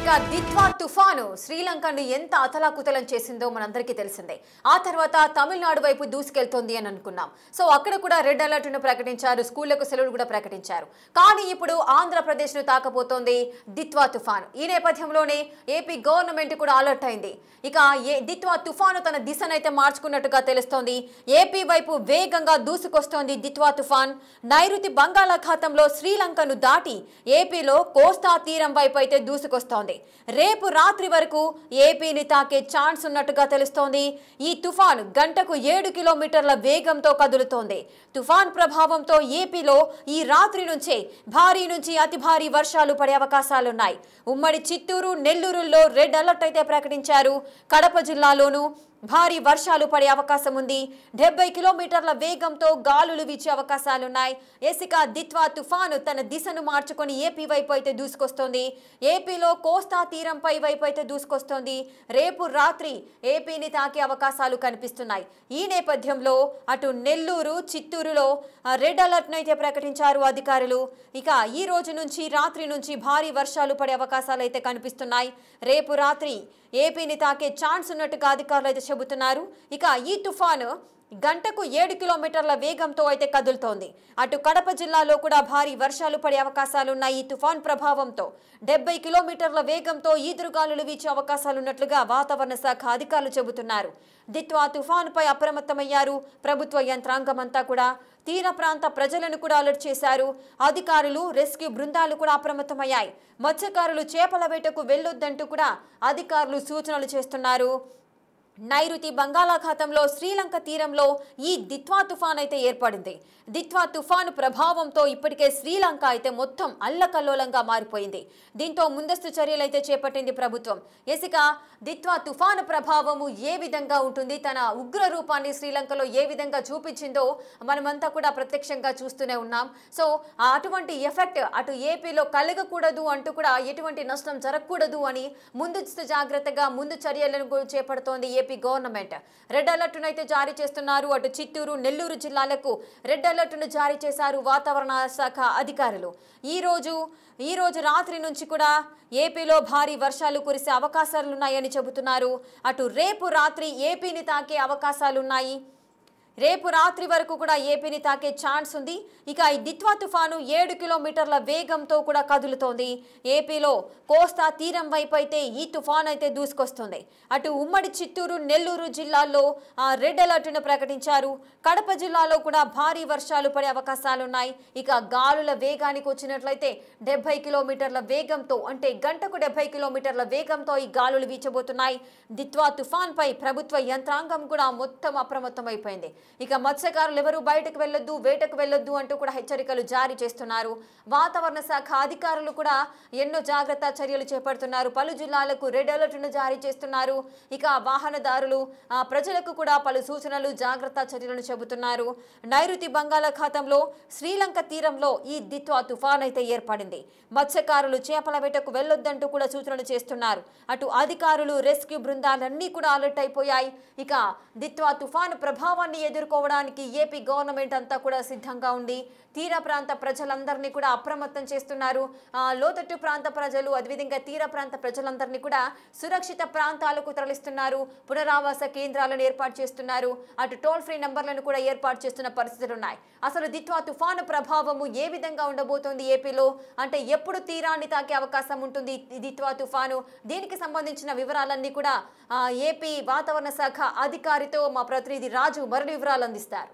ఇక దిత్వా తుఫాను శ్రీలంకను ఎంత అతలాకుతలం చేసిందో మనందరికీ తెలిసిందే. ఆ తర్వాత తమిళనాడు వైపు దూసుకెళ్తోంది అని అనుకున్నాం. సో అక్కడ కూడా రెడ్ అలర్ట్ ను ప్రకటించారు, స్కూళ్లకు సెలవులు కూడా ప్రకటించారు. కానీ ఇప్పుడు ఆంధ్రప్రదేశ్ ను తాకబోతోంది దిత్వా తుఫాను. ఈ నేపథ్యంలోనే ఏపీ గవర్నమెంట్ కూడా అలర్ట్ అయింది. ఇక దిత్వా తుఫాను తన దిశనైతే మార్చుకున్నట్టుగా తెలుస్తోంది. ఏపీ వైపు వేగంగా దూసుకొస్తోంది దిత్వా తుఫాన్. నైరుతి బంగాళాఖాతంలో శ్రీలంకను దాటి ఏపీలో కోస్తా తీరం వైపు అయితే దూసుకొస్తోంది. రేపు రాత్రి వరకు ఏపీని తాకే ఛాన్స్ ఉన్నట్టుగా తెలుస్తోంది. ఈ తుఫాన్ గంటకు 7 కిలోమీటర్ల వేగంతో కదులుతోంది. తుఫాన్ ప్రభావంతో ఏపీలో ఈ రాత్రి నుంచే భారీ నుంచి అతి భారీ వర్షాలు పడే అవకాశాలున్నాయి. ఉమ్మడి చిత్తూరు, నెల్లూరులో రెడ్ అలర్ట్ అయితే ప్రకటించారు. కడప జిల్లాలోనూ భారీ వర్షాలు పడే అవకాశం ఉంది. 70 కిలోమీటర్ల వేగంతో గాలులు వీచే అవకాశాలున్నాయి. ఇక దిత్వా తుఫాను తన దిశను మార్చుకొని ఏపీ వైపు అయితే దూసుకొస్తోంది. ఏపీలో కోస్తా తీరంపై వైపు అయితే దూసుకొస్తోంది. రేపు రాత్రి ఏపీని తాకే అవకాశాలు కనిపిస్తున్నాయి. ఈ నేపథ్యంలో అటు నెల్లూరు, చిత్తూరులో రెడ్ అలర్ట్ అయితే ప్రకటించారు అధికారులు. ఇక ఈ రోజు నుంచి రాత్రి నుంచి భారీ వర్షాలు పడే అవకాశాలు అయితే కనిపిస్తున్నాయి. రేపు రాత్రి ఏపీని తాకే ఛాన్స్ ఉన్నట్టుగా అధికారులు అయితే చెబుతున్నారు. ఇక ఈ తుఫాను గంటకు 7 కిలోమీటర్ల వేగంతో అయితే కదులుతోంది. అటు కడప జిల్లాలో కూడా భారీ వర్షాలు పడే అవకాశాలున్నాయి. ఈ తుఫాన్ ప్రభావంతో 70 కిలోమీటర్ల వేగంతో ఈదురుగాలులు వీచే అవకాశాలున్నట్లుగా వాతావరణ శాఖ అధికారులు చెబుతున్నారు. దిత్వా తుఫానుపై అప్రమత్తమయ్యారు ప్రభుత్వ యంత్రాంగం అంతా కూడా. తీర ప్రాంత ప్రజలను కూడా అలర్ట్ చేశారు. అధికారులు, రెస్క్యూ బృందాలు కూడా అప్రమత్తమయ్యాయి. మత్స్యకారులు చేపల వేటకు వెళ్లొద్దంటూ కూడా అధికారులు సూచనలు చేస్తున్నారు. నైరుతి బంగాళాఖాతంలో శ్రీలంక తీరంలో ఈ దిత్వా తుఫాన్ అయితే ఏర్పడింది. దిత్వా తుఫాను ప్రభావంతో ఇప్పటికే శ్రీలంక అయితే మొత్తం అల్లకల్లోలంగా మారిపోయింది. దీంతో ముందస్తు చర్యలు అయితే చేపట్టింది ప్రభుత్వం. ఇక దిత్వా తుఫాను ప్రభావము ఏ విధంగా ఉంటుంది, తన ఉగ్ర రూపాన్ని శ్రీలంకలో ఏ విధంగా చూపించిందో మనమంతా కూడా ప్రత్యక్షంగా చూస్తూనే ఉన్నాం. సో అటువంటి ఎఫెక్ట్ అటు ఏపీలో కలగకూడదు అంటూ కూడా ఎటువంటి నష్టం జరగకూడదు అని ముందస్తు జాగ్రత్తగా ముందు చర్యలను చేపడుతోంది ఏపీ గవర్నమెంట్. రెడ్ అలర్ట్ ను అయితే జారీ చేస్తున్నారు. అటు చిత్తూరు, నెల్లూరు జిల్లాలకు రెడ్ అలర్ట్ ను జారీ చేశారు వాతావరణ శాఖ అధికారులు. ఈ రోజు రాత్రి నుంచి కూడా ఏపీలో భారీ వర్షాలు కురిసే అవకాశాలున్నాయని చెబుతున్నారు. అటు రేపు రాత్రి ఏపీని తాకే అవకాశాలున్నాయి. రేపు రాత్రి వరకు కూడా ఏపీని తాకే ఛాన్స్ ఉంది. ఇక ఈ దిత్వా తుఫాను 7 కిలోమీటర్ల వేగంతో కూడా కదులుతోంది. ఏపీలో కోస్తా తీరం వైపు అయితే ఈ తుఫాన్ అయితే దూసుకొస్తుంది. అటు ఉమ్మడి చిత్తూరు, నెల్లూరు జిల్లాల్లో రెడ్ అలర్ట్ను ప్రకటించారు. కడప జిల్లాలో కూడా భారీ వర్షాలు పడే అవకాశాలున్నాయి. ఇక గాలుల వేగానికి వచ్చినట్లయితే 70 కిలోమీటర్ల వేగంతో, అంటే గంటకు 70 కిలోమీటర్ల వేగంతో ఈ గాలులు వీచబోతున్నాయి. దిత్వా తుఫాన్ పై ప్రభుత్వ యంత్రాంగం కూడా మొత్తం అప్రమత్తమైపోయింది. ఇక మత్స్యకారులు ఎవరు బయటకు వెళ్లొద్దు, వేటకు వెళ్లొద్దు అంటూ కూడా హెచ్చరికలు జారీ చేస్తున్నారు. వాతావరణ శాఖ అధికారులు కూడా ఎన్నో జాగ్రత్త చర్యలు చేపడుతున్నారు. పలు జిల్లాలకు రెడ్ అలర్ట్ ను జారీ చేస్తున్నారు. ఇక వాహనదారులు, ప్రజలకు కూడా పలు సూచనలు, జాగ్రత్త చర్యలను చెబుతున్నారు. నైరుతి బంగాళాఖాతంలో శ్రీలంక తీరంలో ఈ దిత్వా తుఫాన్ అయితే ఏర్పడింది. మత్స్యకారులు చేపల వేటకు వెళ్లొద్దంటూ కూడా సూచనలు చేస్తున్నారు. అటు అధికారులు, రెస్క్యూ బృందాలన్నీ కూడా అలర్ట్ అయిపోయాయి. ఇక దిత్వా తుఫాను ప్రభావాన్ని ఎదుర్కోవడానికి ఏపీ గవర్నమెంట్ అంతా కూడా సిద్ధంగా ఉంది. తీర ప్రాంత ప్రజలందరినీ కూడా అప్రమత్తం చేస్తున్నారు. లోతట్టు ప్రాంత ప్రజలు, అదేవిధంగా తీర ప్రాంత ప్రజలందరినీ కూడా సురక్షిత ప్రాంతాలకు తరలిస్తున్నారు. పునరావాస కేంద్రాలను ఏర్పాటు చేస్తున్నారు. అటు టోల్ ఫ్రీ నంబర్లను కూడా ఏర్పాటు చేస్తున్న పరిస్థితులు ఉన్నాయి. అసలు దిత్వా తుఫాను ప్రభావము ఏ విధంగా ఉండబోతోంది ఏపీలో, అంటే ఎప్పుడు తీరాన్ని తాకే అవకాశం ఉంటుంది దిత్వా తుఫాను, దీనికి సంబంధించిన వివరాలన్నీ కూడా ఏపీ వాతావరణ శాఖ అధికారితో మా ప్రతినిధి రాజు మరిన్ని వివరాలు అందిస్తారు.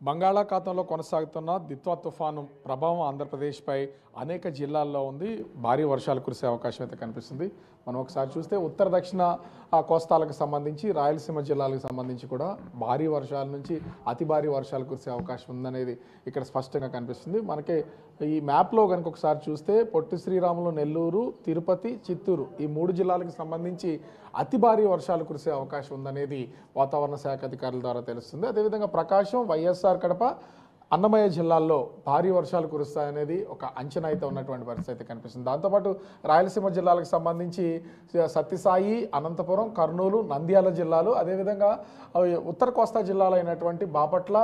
బంగాళాఖాతంలో కొనసాగుతున్న దిత్వా తుఫాను ప్రభావం ఆంధ్రప్రదేశ్పై అనేక జిల్లాల్లో ఉంది. భారీ వర్షాలు కురిసే అవకాశం అయితే కనిపిస్తుంది. మనం ఒకసారి చూస్తే ఉత్తర దక్షిణ కోస్తాలకు సంబంధించి, రాయలసీమ జిల్లాలకు సంబంధించి కూడా భారీ వర్షాల నుంచి అతి భారీ వర్షాలు కురిసే అవకాశం ఉందనేది ఇక్కడ స్పష్టంగా కనిపిస్తుంది. మనకి ఈ మ్యాప్లో కనుక ఒకసారి చూస్తే పొట్టి శ్రీరాములు, నెల్లూరు, తిరుపతి, చిత్తూరు ఈ 3 జిల్లాలకు సంబంధించి అతి భారీ వర్షాలు కురిసే అవకాశం ఉందనేది వాతావరణ శాఖ అధికారుల ద్వారా తెలుస్తుంది. అదేవిధంగా ప్రకాశం, వైఎస్ఆర్ కడప, అన్నమయ్య జిల్లాల్లో భారీ వర్షాలు కురుస్తాయనేది ఒక అంచనా అయితే ఉన్నటువంటి పరిస్థితి అయితే కనిపిస్తుంది. దాంతోపాటు రాయలసీమ జిల్లాలకు సంబంధించి సత్యసాయి, అనంతపురం, కర్నూలు, నంద్యాల జిల్లాలు, అదేవిధంగా ఉత్తర కోస్తా జిల్లాలు అయినటువంటి బాపట్ల,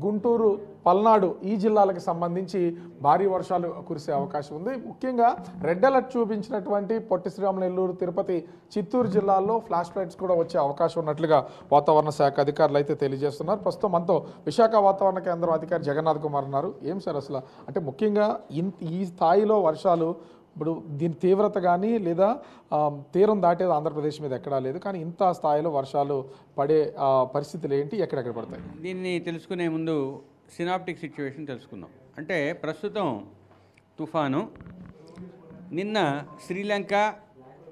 గుంటూరు, పల్నాడు ఈ జిల్లాలకు సంబంధించి భారీ వర్షాలు కురిసే అవకాశం ఉంది. ముఖ్యంగా రెడ్ అలర్ట్ చూపించినటువంటి పొట్టి శ్రీరాములు, నెల్లూరు, తిరుపతి, చిత్తూరు జిల్లాల్లో ఫ్లాష్ ఫ్లడ్స్ కూడా వచ్చే అవకాశం ఉన్నట్లుగా వాతావరణ శాఖ అధికారులు అయితే తెలియజేస్తున్నారు. ప్రస్తుతం మనతో విశాఖ వాతావరణ కేంద్రం అధికారి జగన్నాథ్ కుమార్ ఉన్నారు. ఏం సార్ అసలు అంటే ముఖ్యంగా ఈ స్థాయిలో వర్షాలు ఇప్పుడు దీని తీవ్రత కానీ లేదా తీరం దాటేది ఆంధ్రప్రదేశ్ మీద ఎక్కడా లేదు, కానీ ఇంత స్థాయిలో వర్షాలు పడే పరిస్థితులు ఏంటి, ఎక్కడెక్కడ పడతాయి? దీన్ని తెలుసుకునే ముందు సినాప్టిక్ సిచ్యువేషన్ తెలుసుకుందాం. అంటే ప్రస్తుతం తుఫాను నిన్న శ్రీలంక,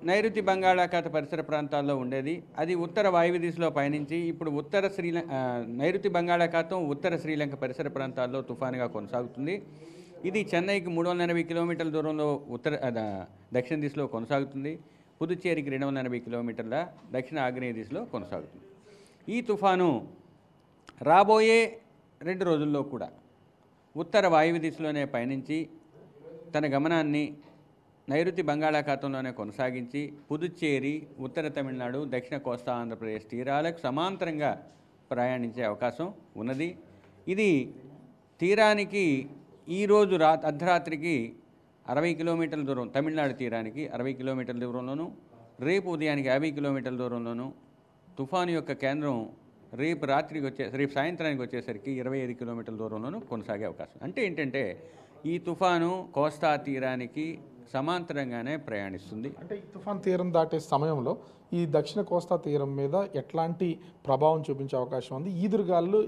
నైరుతి బంగాళాఖాత పరిసర ప్రాంతాల్లో ఉండేది. అది ఉత్తర వాయువ్య దిశలో పయనించి ఇప్పుడు నైరుతి బంగాళాఖాతం ఉత్తర శ్రీలంక పరిసర ప్రాంతాల్లో తుఫానుగా కొనసాగుతుంది. ఇది చెన్నైకి 380 కిలోమీటర్ల దూరంలో దక్షిణ దిశలో కొనసాగుతుంది. పుదుచ్చేరికి 280 కిలోమీటర్ల దక్షిణ ఆగ్నేయ దిశలో కొనసాగుతుంది. ఈ తుఫాను రాబోయే 2 రోజుల్లో కూడా ఉత్తర వాయువ్య దిశలోనే పయనించి తన గమనాన్ని నైరుతి బంగాళాఖాతంలోనే కొనసాగించి పుదుచ్చేరి, ఉత్తర తమిళనాడు, దక్షిణ కోస్తా ఆంధ్రప్రదేశ్ తీరాలకు సమాంతరంగా ప్రయాణించే అవకాశం ఉన్నది. ఇది తీరానికి ఈరోజు అర్ధరాత్రికి 60 కిలోమీటర్ల దూరం, తమిళనాడు తీరానికి 60 కిలోమీటర్ల దూరంలోను, రేపు ఉదయానికి 50 కిలోమీటర్ల దూరంలోను, తుఫాను యొక్క కేంద్రం రేపు సాయంత్రానికి వచ్చేసరికి 25 కిలోమీటర్ల దూరంలోనూ కొనసాగే అవకాశం. అంటే ఏంటంటే ఈ తుఫాను కోస్తా తీరానికి సమాంతరంగానే ప్రయాణిస్తుంది. అంటే ఈ తుఫాన్ తీరం దాటే సమయంలో ఈ దక్షిణ కోస్తా తీరం మీద ఎట్లాంటి ప్రభావం చూపించే అవకాశం ఉంది? ఈదురుగాలు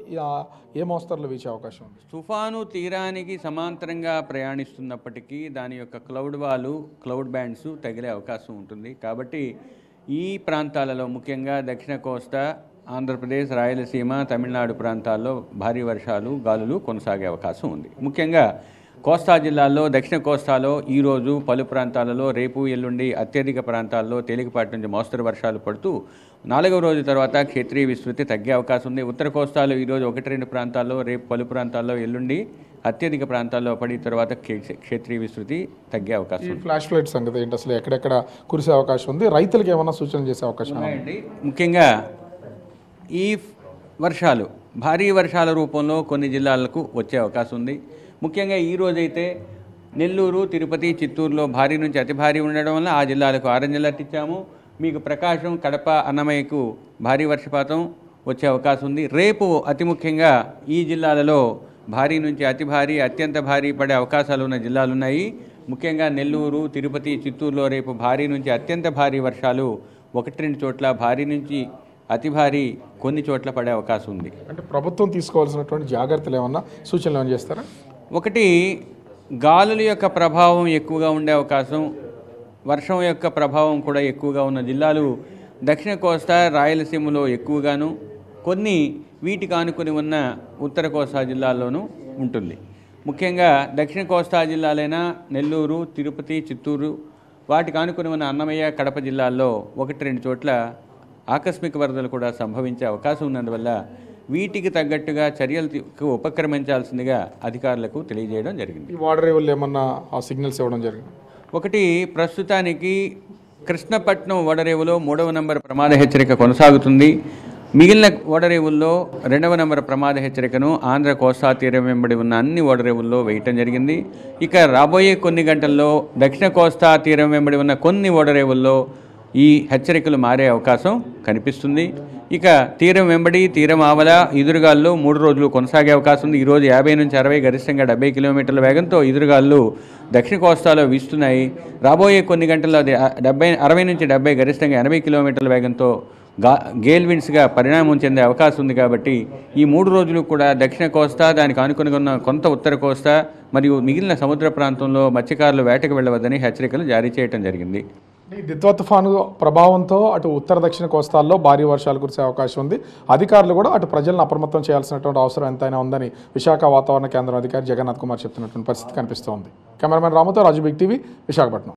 ఏ మోస్తరులో వీచే అవకాశం ఉంది? తుఫాను తీరానికి సమాంతరంగా ప్రయాణిస్తున్నప్పటికీ దాని యొక్క క్లౌడ్ బ్యాండ్స్ తగిలే అవకాశం ఉంటుంది. కాబట్టి ఈ ప్రాంతాలలో ముఖ్యంగా దక్షిణ కోస్తా, ఆంధ్రప్రదేశ్, రాయలసీమ, తమిళనాడు ప్రాంతాల్లో భారీ వర్షాలు, గాలులు కొనసాగే అవకాశం ఉంది. ముఖ్యంగా కోస్తా జిల్లాల్లో, దక్షిణ కోస్తాలో ఈరోజు పలు ప్రాంతాలలో, రేపు ఎల్లుండి అత్యధిక ప్రాంతాల్లో తేలికపాటి నుంచి మోస్తరు వర్షాలు పడుతూ 4వ రోజు తర్వాత క్షేత్రీయ విస్తృతి తగ్గే అవకాశం ఉంది. ఉత్తర కోస్తాలో ఈరోజు 1-2 ప్రాంతాల్లో, రేపు పలు ప్రాంతాల్లో, ఎల్లుండి అత్యధిక ప్రాంతాల్లో పడి తర్వాత క్షేత్రీయ విస్తృతి తగ్గే అవకాశం ఉంది. ఫ్లాష్ ఫ్లడ్ సంగతి ఏంటి, అసలు ఎక్కడెక్కడ కురిసే అవకాశం ఉంది? రైతులకు ఏమైనా సూచన చేసే అవకాశం ఉన్నాయండి? ముఖ్యంగా ఈ వర్షాలు భారీ వర్షాల రూపంలో కొన్ని జిల్లాలకు వచ్చే అవకాశం ఉంది. ముఖ్యంగా ఈ రోజైతే నెల్లూరు, తిరుపతి, చిత్తూరులో భారీ నుంచి అతి భారీ ఉండడం వల్ల ఆ జిల్లాలకు ఆరెంజ్ అలర్ట్ ఇచ్చాము. మీకు ప్రకాశం, కడప, అన్నమయ్యకు భారీ వర్షపాతం వచ్చే అవకాశం ఉంది. రేపు అతి ముఖ్యంగా ఈ జిల్లాలలో భారీ నుంచి అతి భారీ, అత్యంత భారీ పడే అవకాశాలు ఉన్న జిల్లాలు ఉన్నాయి. ముఖ్యంగా నెల్లూరు, తిరుపతి, చిత్తూరులో రేపు భారీ నుంచి అత్యంత భారీ వర్షాలు 1-2 చోట్ల, భారీ నుంచి అతి భారీ కొన్ని చోట్ల పడే అవకాశం ఉంది. అంటే ప్రభుత్వం తీసుకోవాల్సినటువంటి జాగ్రత్తలు ఏమన్నా సూచనలు ఏమైనా చేస్తారా? ఒకటి, గాలుల యొక్క ప్రభావం ఎక్కువగా ఉండే అవకాశం, వర్షం యొక్క ప్రభావం కూడా ఎక్కువగా ఉన్న జిల్లాలు దక్షిణ కోస్తా, రాయలసీమలో ఎక్కువగాను, కొన్ని వీటికి ఆనుకుని ఉన్న ఉత్తర కోస్తా జిల్లాల్లోనూ ఉంటుంది. ముఖ్యంగా దక్షిణ కోస్తా జిల్లాలైన నెల్లూరు, తిరుపతి, చిత్తూరు, వాటికి ఆనుకుని ఉన్న అన్నమయ్య, కడప జిల్లాల్లో 1-2 చోట్ల ఆకస్మిక వరదలు కూడా సంభవించే అవకాశం ఉన్నందువల్ల వీటికి తగ్గట్టుగా చర్యలకు ఉపక్రమించాల్సిందిగా అధికారులకు తెలియజేయడం జరిగింది. ఈ వాటర్ లెవెల్ ఏమన్నా సిగ్నల్స్ ఇవ్వడం జరిగింది? ఒకటి, ప్రస్తుతానికి కృష్ణపట్నం ఓడరేవులో 3వ నంబర్ ప్రమాద హెచ్చరిక కొనసాగుతుంది. మిగిలిన ఓడరేవుల్లో 2వ నంబర్ ప్రమాద హెచ్చరికను ఆంధ్ర కోస్తా తీరం వెంబడి ఉన్న అన్ని ఓడరేవుల్లో వేయటం జరిగింది. ఇక రాబోయే కొన్ని గంటల్లో దక్షిణ కోస్తా తీరం వెంబడి ఉన్న కొన్ని ఓడరేవుల్లో ఈ హెచ్చరికలు మారే అవకాశం కనిపిస్తుంది. ఇక తీరం వెంబడి, తీరం ఆవల, ఎదురుగాల్లో 3 రోజులు కొనసాగే అవకాశం ఉంది. ఈరోజు 50 నుంచి 60, గరిష్టంగా 70 కిలోమీటర్ల వేగంతో ఎదురుగాళ్ళు దక్షిణ కోస్తాలో వీస్తున్నాయి. రాబోయే కొన్ని గంటల్లో 60 నుంచి 70, గరిష్టంగా 80 కిలోమీటర్ల వేగంతో గేల్ విండ్స్గా పరిణామం చెందే అవకాశం ఉంది. కాబట్టి ఈ 3 రోజులు కూడా దక్షిణ కోస్తా, దానికి ఆనుకుని ఉన్న కొంత ఉత్తర కోస్తా మరియు మిగిలిన సముద్ర ప్రాంతంలో మత్స్యకారులు వేటకు వెళ్లవద్దని హెచ్చరికలు జారీ చేయడం జరిగింది. ఈ దిత్వా తుఫాను ప్రభావంతో అటు ఉత్తర దక్షిణ కోస్తాల్లో భారీ వర్షాలు కురిసే అవకాశం ఉంది. అధికారులు కూడా అటు ప్రజలను అప్రమత్తం చేయాల్సినటువంటి అవసరం ఎంతైనా ఉందని విశాఖ వాతావరణ కేంద్రం అధికారి జగన్నాథ్ కుమార్ చెప్తున్నటువంటి పరిస్థితి కనిపిస్తోంది. కెమెరామెన్ రాముతో రాజు, బిగ్ టీవీ, విశాఖపట్నం.